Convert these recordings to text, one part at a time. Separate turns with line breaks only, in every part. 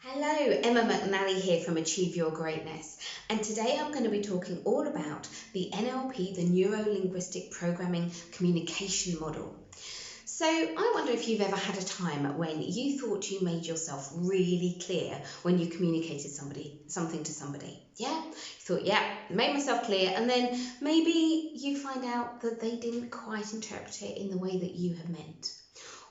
Hello, Emma McNally here from Achieve Your Greatness, and today I'm going to be talking all about the NLP, the Neuro Linguistic Programming Communication Model. So I wonder if you've ever had a time when you thought you made yourself really clear when you communicated something to somebody. Yeah? You thought, yeah, made myself clear, and then maybe you find out that they didn't quite interpret it in the way that you had meant.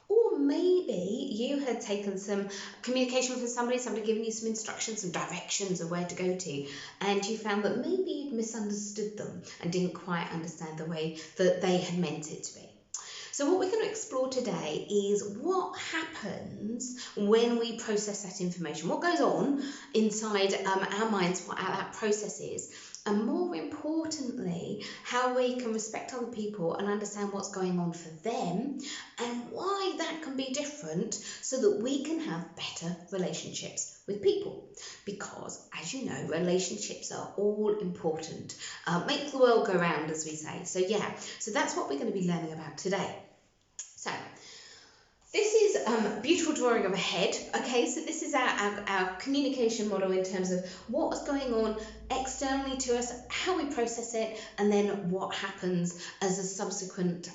Or maybe you had taken some communication from somebody giving you some instructions, some directions of where to go to, and you found that maybe you'd misunderstood them and didn't quite understand the way that they had meant it to be. So what we're going to explore today is what happens when we process that information, what goes on inside our minds, what that process is, and more importantly, how we can respect other people and understand what's going on for them and why that can be different so that we can have better relationships with people. Because, as you know, relationships are all important. Make the world go round, as we say. So that's what we're going to be learning about today. So this is a beautiful drawing of a head. Okay, so this is our communication model in terms of what's going on externally to us, how we process it, and then what happens as a subsequent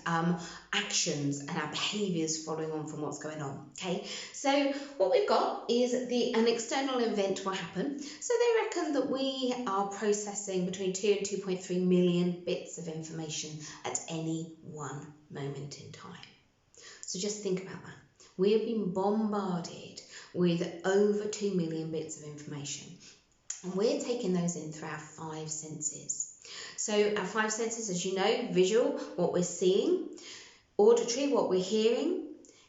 actions and our behaviours following on from what's going on. Okay, so what we've got is an external event will happen. So they reckon that we are processing between 2 and 2.3 million bits of information at any one moment in time. So just think about that. We have been bombarded with over 2 million bits of information. And we're taking those in through our 5 senses. So our 5 senses, as you know, visual, what we're seeing, auditory, what we're hearing,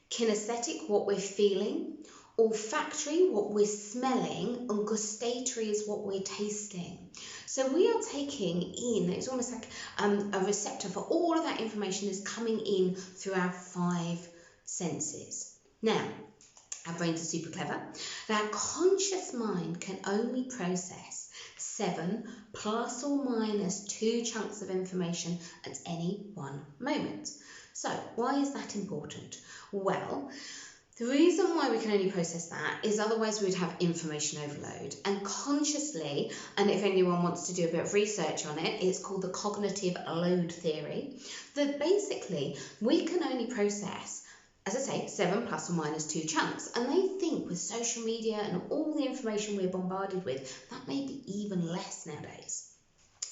kinesthetic, what we're feeling, olfactory, what we're smelling, and gustatory is what we're tasting. So we are taking in, it's almost like a receptor for all of that information is coming in through our 5 senses. Now, our brains are super clever. Our conscious mind can only process 7 plus or minus 2 chunks of information at any one moment. So why is that important? Well, the reason why we can only process that is otherwise we'd have information overload. And consciously, and if anyone wants to do a bit of research on it, it's called the cognitive load theory, that basically we can only process, as I say, 7 plus or minus 2 chunks. And they think with social media and all the information we're bombarded with, that may be even less nowadays.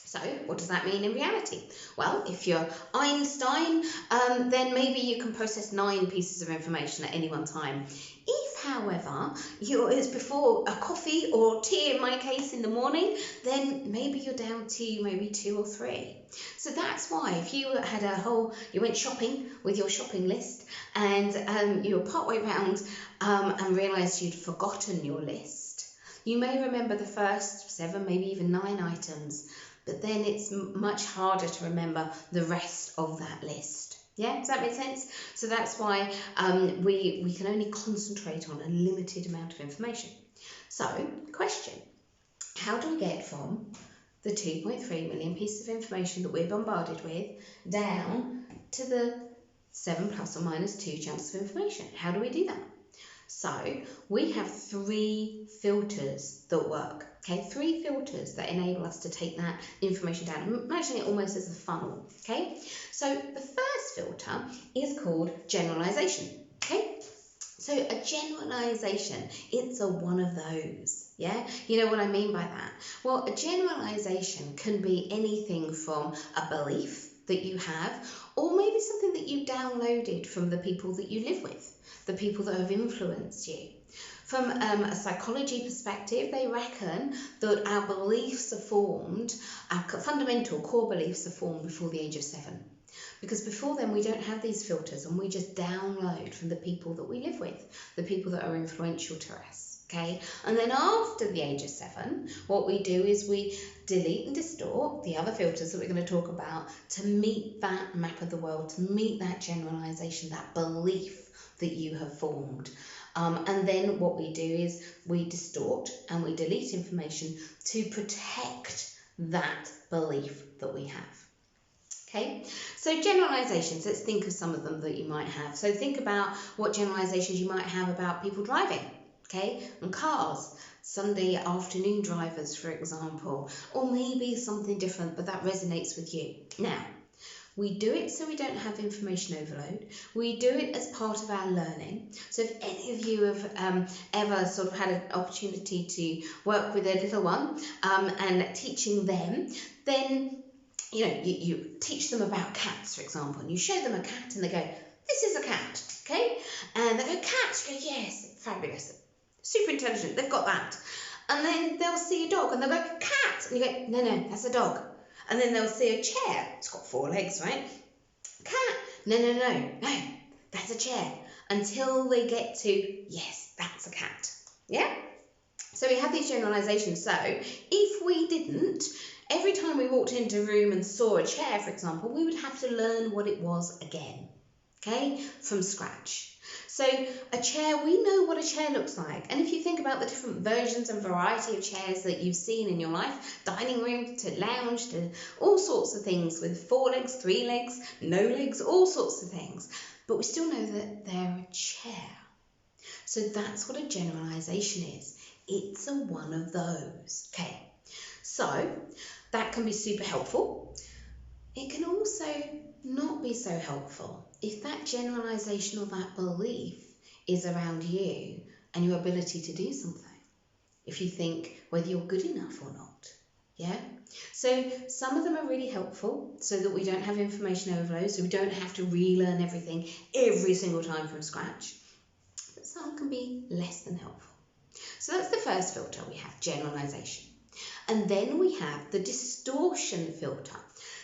So what does that mean in reality? Well, if you're Einstein, then maybe you can process 9 pieces of information at any one time. If, however, it's before a coffee or tea, in my case, in the morning, then maybe you're down to maybe 2 or 3. So that's why if you had you went shopping with your shopping list and you were partway round and realised you'd forgotten your list, you may remember the first 7, maybe even 9 items, but then it's much harder to remember the rest of that list. Yeah, does that make sense? So that's why we can only concentrate on a limited amount of information. So, question, how do we get from the 2.3 million pieces of information that we're bombarded with down to the 7 plus or minus 2 chunks of information? How do we do that? So we have 3 filters that work, okay? 3 filters that enable us to take that information down. Imagine it almost as a funnel, okay? So the first filter is called generalization, okay? So a generalization, it's a one of those, yeah? You know what I mean by that? Well, a generalization can be anything from a belief that you have, or maybe something that you downloaded from the people that you live with, the people that have influenced you. From a psychology perspective, they reckon that our beliefs are formed, our fundamental core beliefs are formed before the age of 7. Because before then we don't have these filters and we just download from the people that we live with, the people that are influential to us. Okay, and then after the age of 7, what we do is we delete and distort the other filters that we're going to talk about to meet that map of the world, to meet that generalization, that belief that you have formed. And then what we do is we distort and we delete information to protect that belief that we have. Okay, so generalizations, let's think of some of them that you might have. So think about what generalizations you might have about people driving. okay? And cars, Sunday afternoon drivers, for example, or maybe something different, but that resonates with you. Now, we do it so we don't have information overload. We do it as part of our learning. So if any of you have ever sort of had an opportunity to work with a little one and teaching them, then you teach them about cats, for example, and you show them a cat and they go, this is a cat, okay? And they go, cat, you go, yes, fabulous, super intelligent, they've got that. And then they'll see a dog and they'll go, cat, and you go, no, that's a dog. And then they'll see a chair, it's got 4 legs, right? Cat, no, that's a chair. Until they get to, yes, that's a cat, yeah? So we have these generalizations. So if we didn't, every time we walked into a room and saw a chair, for example, we would have to learn what it was again, okay, from scratch. So a chair, we know what a chair looks like. And if you think about the different versions and variety of chairs that you've seen in your life, dining room to lounge to all sorts of things with 4 legs, 3 legs, no legs, all sorts of things. But we still know that they're a chair. So that's what a generalization is. It's a one of those, okay? So that can be super helpful. It can also not be so helpful if that generalization or that belief is around you and your ability to do something. If you think whether you're good enough or not, yeah? So some of them are really helpful so that we don't have information overload, so we don't have to relearn everything every single time from scratch. But some can be less than helpful. So that's the first filter we have, generalization. And then we have the distortion filter.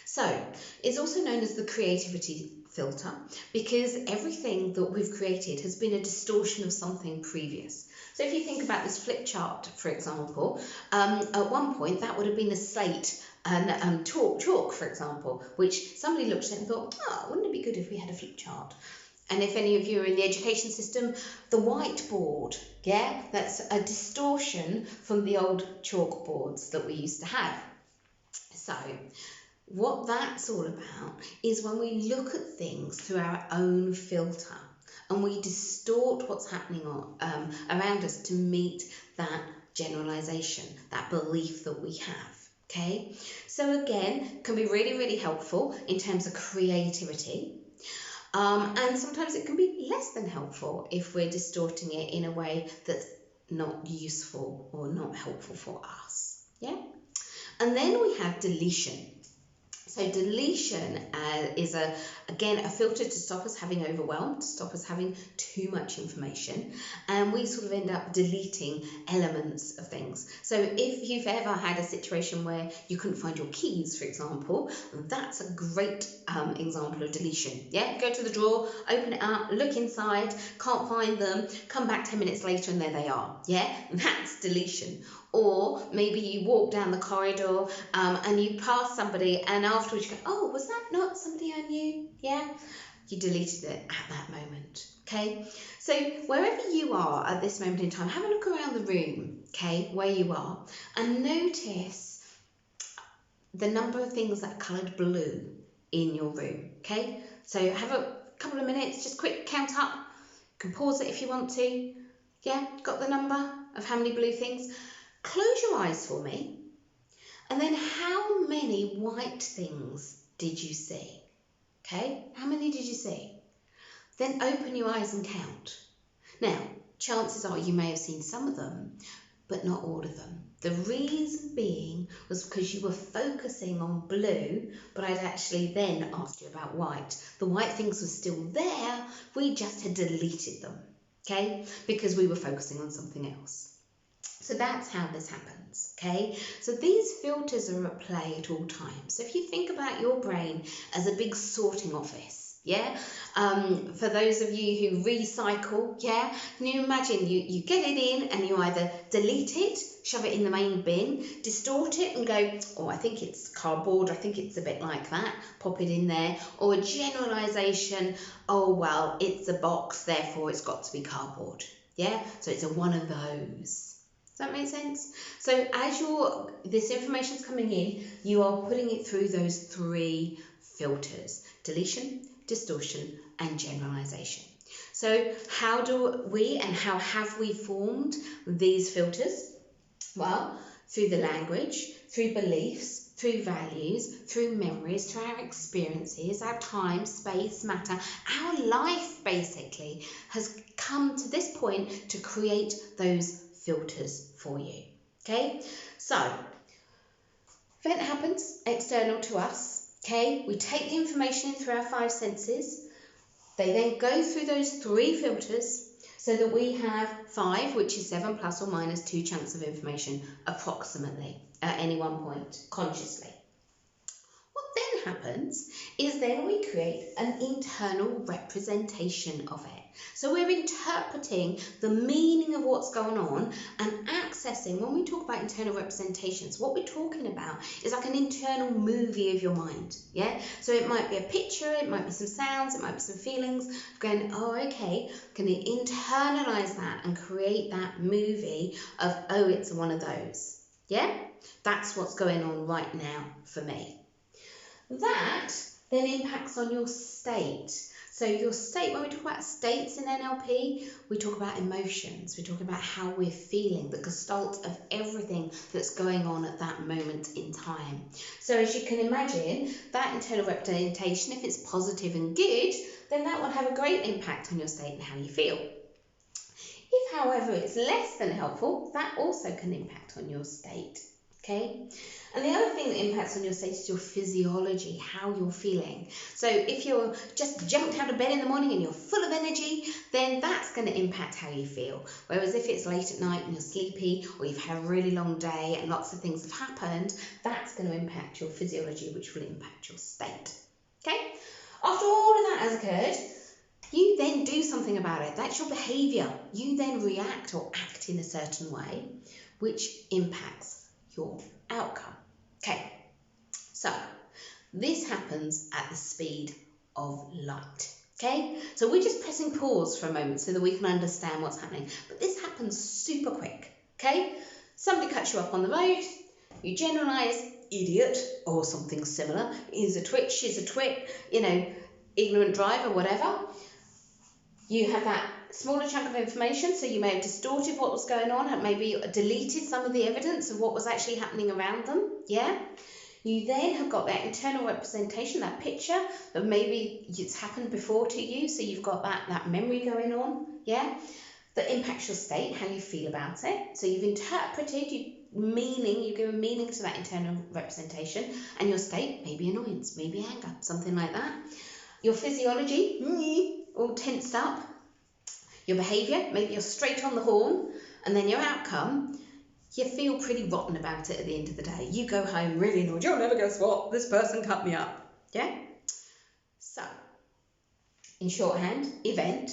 So it's also known as the creativity filter because everything that we've created has been a distortion of something previous. So if you think about this flip chart, for example, at one point that would have been a slate and chalk, for example, which somebody looked at and thought, oh, wouldn't it be good if we had a flip chart? And if any of you are in the education system, the whiteboard, yeah, that's a distortion from the old chalkboards that we used to have. So what that's all about is when we look at things through our own filter and we distort what's happening around us to meet that generalization, that belief that we have, okay? So again, can be really, really helpful in terms of creativity. And sometimes it can be less than helpful if we're distorting it in a way that's not useful or not helpful for us, yeah? And then we have deletion. So deletion is, again, a filter to stop us having overwhelmed, to stop us having too much information, and we sort of end up deleting elements of things. So if you've ever had a situation where you couldn't find your keys, for example, that's a great example of deletion. Yeah, go to the drawer, open it up, look inside, can't find them, come back 10 minutes later and there they are. Yeah, that's deletion. Or maybe you walk down the corridor and you pass somebody and afterwards you go, oh, was that not somebody I knew? Yeah, you deleted it at that moment, okay? So wherever you are at this moment in time, have a look around the room, okay, where you are, and notice the number of things that are coloured blue in your room, okay? So have a couple of minutes, just quick count up. You can pause it if you want to. Yeah, got the number of how many blue things? Close your eyes for me, and then how many white things did you see? Okay, how many did you see? Then open your eyes and count. Now, chances are you may have seen some of them, but not all of them. The reason being was because you were focusing on blue, but I'd actually then asked you about white. The white things were still there, we just had deleted them, okay, because we were focusing on something else. So that's how this happens, okay? So these filters are at play at all times. So if you think about your brain as a big sorting office, yeah? For those of you who recycle, yeah? Can you imagine you get it in and you either delete it, shove it in the main bin, distort it and go, oh, I think it's cardboard, I think it's a bit like that, pop it in there. Or a generalization, oh, well, it's a box, therefore it's got to be cardboard, yeah? So it's a one of those. Does that make sense? So as this information's coming in, you are putting it through those 3 filters: deletion, distortion, and generalization. So how do we and how have we formed these filters? Well, through the language, through beliefs, through values, through memories, through our experiences, our time, space, matter, our life basically has come to this point to create those filters for you. Okay, so event happens external to us. Okay, we take the information in through our five senses. They then go through those three filters so that we have 5, which is 7 plus or minus 2 chunks of information approximately at any one point consciously. What then happens is then we create an internal representation of it. So we're interpreting the meaning of what's going on and accessing. When we talk about internal representations, what we're talking about is like an internal movie of your mind. Yeah. So it might be a picture, it might be some sounds, it might be some feelings. Going, oh, okay, can you internalize that and create that movie of, oh, it's one of those. Yeah. That's what's going on right now for me. That then impacts on your state. So your state, when we talk about states in NLP, we talk about emotions, we talk about how we're feeling, the gestalt of everything that's going on at that moment in time. So as you can imagine, that internal representation, if it's positive and good, then that will have a great impact on your state and how you feel. If, however, it's less than helpful, that also can impact on your state. Okay, and the other thing that impacts on your state is your physiology, how you're feeling. So if you're just jumped out of bed in the morning and you're full of energy, then that's going to impact how you feel. Whereas if it's late at night and you're sleepy, or you've had a really long day and lots of things have happened, that's going to impact your physiology, which will impact your state. Okay, after all of that has occurred, you then do something about it. That's your behaviour. You then react or act in a certain way, which impacts your outcome. Okay, so this happens at the speed of light. Okay, so we're just pressing pause for a moment so that we can understand what's happening. But this happens super quick. Okay, somebody cuts you up on the road, you generalise idiot or something similar. He's a twitch, she's a twit, ignorant driver, whatever. You have that smaller chunk of information, so you may have distorted what was going on, and maybe deleted some of the evidence of what was actually happening around them. Yeah. You then have got that internal representation, that picture that maybe it's happened before to you, so you've got that memory going on. Yeah. That impacts your state, how you feel about it. So you've interpreted, you give a meaning to that internal representation, and your state, maybe annoyance, maybe anger, something like that. Your physiology, all tensed up. Your behaviour, maybe you're straight on the horn, and then your outcome, you feel pretty rotten about it at the end of the day. You go home really annoyed. You'll never guess what, this person cut me up. Yeah? So, in shorthand, event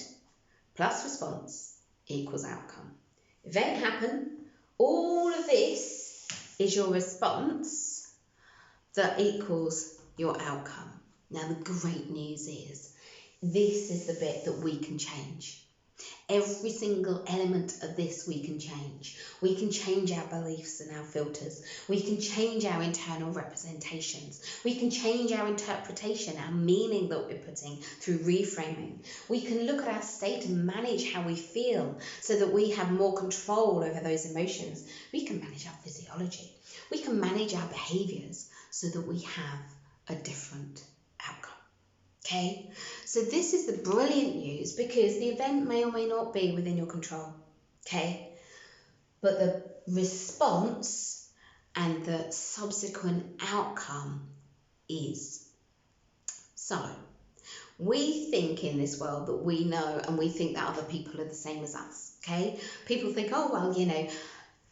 plus response equals outcome. Event happened, all of this is your response that equals your outcome. Now the great news is, this is the bit that we can change. Every single element of this we can change. We can change our beliefs and our filters. We can change our internal representations. We can change our interpretation, our meaning that we're putting through reframing. We can look at our state and manage how we feel so that we have more control over those emotions. We can manage our physiology. We can manage our behaviours so that we have a different outcome. Okay, so this is the brilliant news, because the event may or may not be within your control. Okay, but the response and the subsequent outcome is. So we think in this world that we know, and we think that other people are the same as us. Okay, people think, oh well,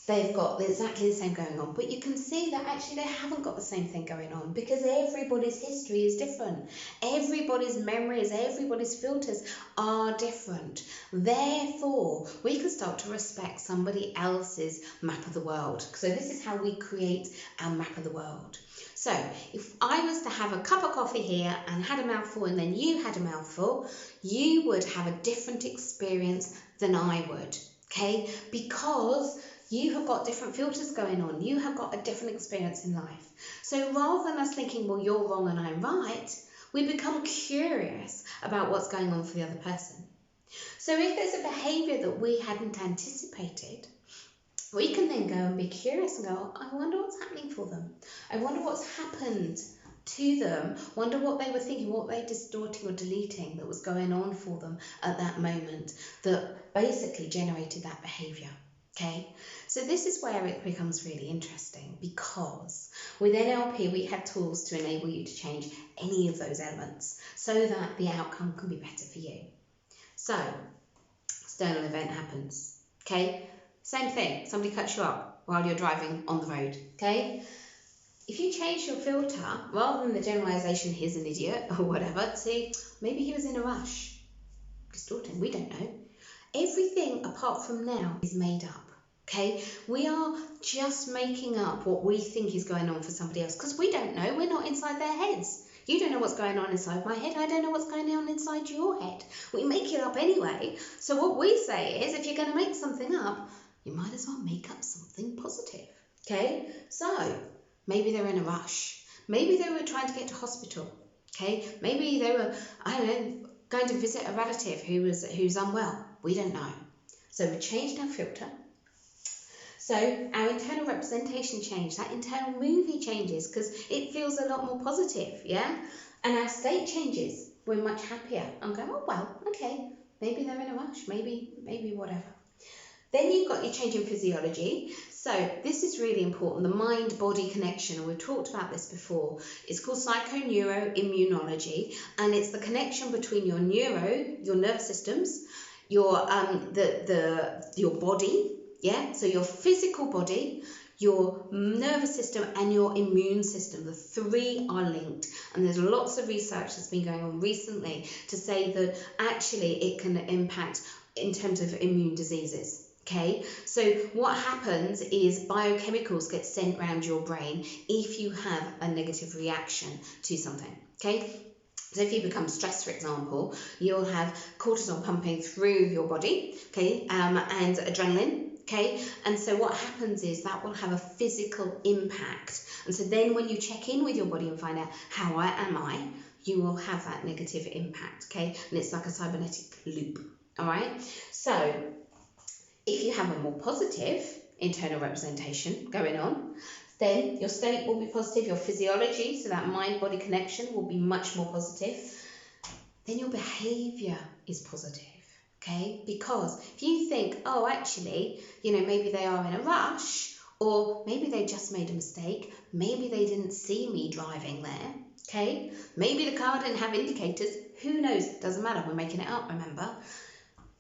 they've got exactly the same going on, but you can see that actually they haven't got the same thing going on, because everybody's history is different. Everybody's memories, everybody's filters are different. Therefore, we can start to respect somebody else's map of the world. So this is how we create our map of the world. So if I was to have a cup of coffee here and had a mouthful, and then you had a mouthful, you would have a different experience than I would. Okay, because you have got different filters going on. You have got a different experience in life. So rather than us thinking, well, you're wrong and I'm right, we become curious about what's going on for the other person. So if there's a behaviour that we hadn't anticipated, we can then go and be curious and go, I wonder what's happening for them. I wonder what's happened to them. Wonder what they were thinking, what they're distorting or deleting that was going on for them at that moment that basically generated that behaviour. Okay, so this is where it becomes really interesting, because with NLP we have tools to enable you to change any of those elements so that the outcome can be better for you. So, external event happens. Okay, same thing, somebody cuts you up while you're driving on the road. Okay, if you change your filter, rather than the generalization, he's an idiot or whatever, see, maybe he was in a rush. Distorting, we don't know. Everything apart from now is made up. Okay, we are just making up what we think is going on for somebody else, because we don't know, we're not inside their heads. You don't know what's going on inside my head, I don't know what's going on inside your head. We make it up anyway. So what we say is, if you're going to make something up, you might as well make up something positive. Okay, so maybe they're in a rush. Maybe they were trying to get to hospital. Okay, maybe they were, I don't know, going to visit a relative who's unwell. We don't know. So we changed our filter. So our internal representation changed. That internal movie changes because it feels a lot more positive, yeah? And our state changes. We're much happier. I'm going, oh, well, okay, maybe they're in a rush, maybe whatever. Then you've got your change in physiology. So this is really important, the mind-body connection, and we've talked about this before. It's called Psychoneuroimmunology, and it's the connection between your nervous systems, your body, yeah, so your physical body, your nervous system and your immune system. The three are linked, and there's lots of research that's been going on recently to say that actually it can impact in terms of immune diseases. Okay, so what happens is biochemicals get sent around your brain if you have a negative reaction to something. Okay, so if you become stressed, for example, you'll have cortisol pumping through your body, okay, and adrenaline. Okay, and so what happens is that will have a physical impact, and so then when you check in with your body and find out how am I, you will have that negative impact. Okay, and it's like a cybernetic loop. All right, so if you have a more positive internal representation going on, then your state will be positive, your physiology, so that mind-body connection will be much more positive. Then your behaviour is positive. Okay, because if you think, oh, actually, maybe they are in a rush, or maybe they just made a mistake, maybe they didn't see me driving there, okay, maybe the car didn't have indicators, who knows, it doesn't matter, we're making it up, remember.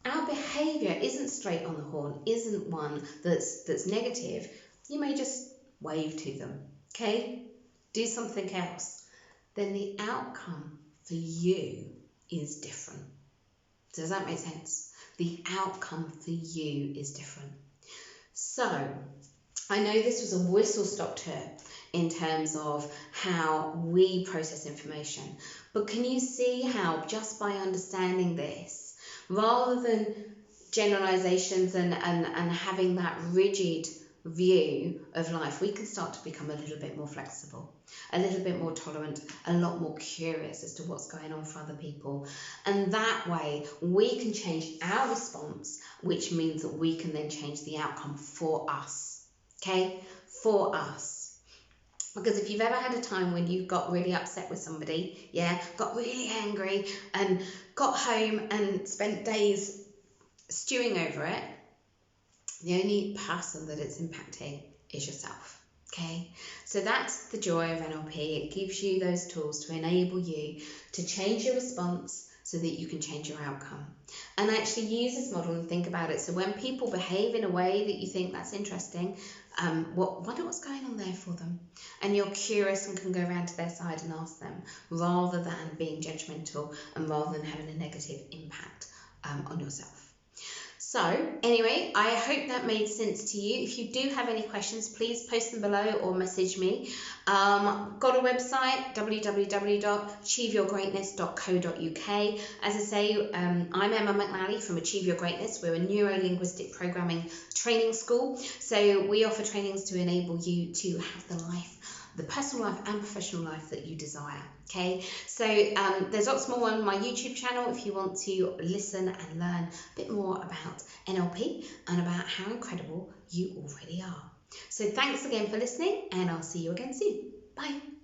Our behaviour isn't straight on the horn, isn't one that's negative. You may just wave to them, okay, do something else. Then the outcome for you is different. Does that make sense? The outcome for you is different. So, I know this was a whistle-stop tour in terms of how we process information, but can you see how just by understanding this, rather than generalizations and having that rigid view of life, we can start to become a little bit more flexible, a little bit more tolerant, a lot more curious as to what's going on for other people. And that way we can change our response, which means that we can then change the outcome for us. Okay, for us. Because if you've ever had a time when you got really upset with somebody, yeah, got really angry and got home and spent days stewing over it, the only person that it's impacting is yourself. Okay, so that's the joy of NLP. It gives you those tools to enable you to change your response so that you can change your outcome. And actually use this model and think about it. So when people behave in a way that you think that's interesting, wonder what's going on there for them. And you're curious and can go around to their side and ask them, rather than being judgmental and rather than having a negative impact on yourself. So anyway, I hope that made sense to you. If you do have any questions, please post them below or message me. Got a website, www.achieveyourgreatness.co.uk. As I say, I'm Emma McNally from Achieve Your Greatness. We're a Neuro Linguistic programming training school. So we offer trainings to enable you to have the life the personal life and professional life that you desire. Okay, so there's lots more on my YouTube channel if you want to listen and learn a bit more about NLP and about how incredible you already are. So thanks again for listening, and I'll see you again soon. Bye.